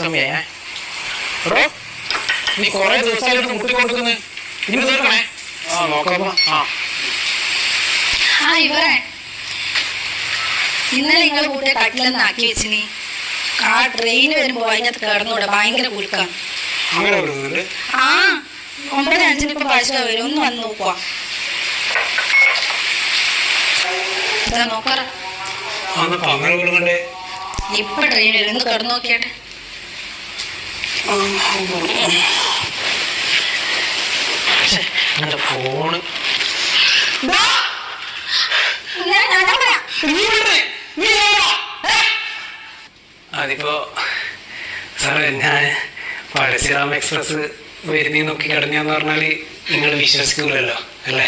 സമയേ നീ കൊറേ ദിവസമായിട്ട് മുട്ടി കൊടുക്കുന്നു. ഇന്ന് തീർക്കണേ. നോക്കാം. ഇന്നലെ നിങ്ങൾ കൂട്ടിയ കട്ടിലെന്ന് ആക്കി വെച്ചിനി. ആ ട്രെയിന് വരുമ്പോ അതിനകത്ത് കിടന്നൂടെ, ഭയങ്കര കുലുക്കാം. 9:05 ഇപ്പൊ പഴശ്ശ വരും. ഒന്ന് വന്ന് നോക്കുവാ. നോക്കാറ ഇപ്പൊ ട്രെയിൻ വരും. ഒന്ന് കിടന്നു നോക്കിയാട്ടെ. ഫോണ് അതിപ്പോ സാറേ, ഞാൻ പഴശ്ശിരാമ എക്സ്പ്രസ് വരുന്നീ നോക്കി കിടന്നെന്ന് പറഞ്ഞാല് നിങ്ങൾ വിശ്വസിക്കൂലല്ലോ അല്ലേ?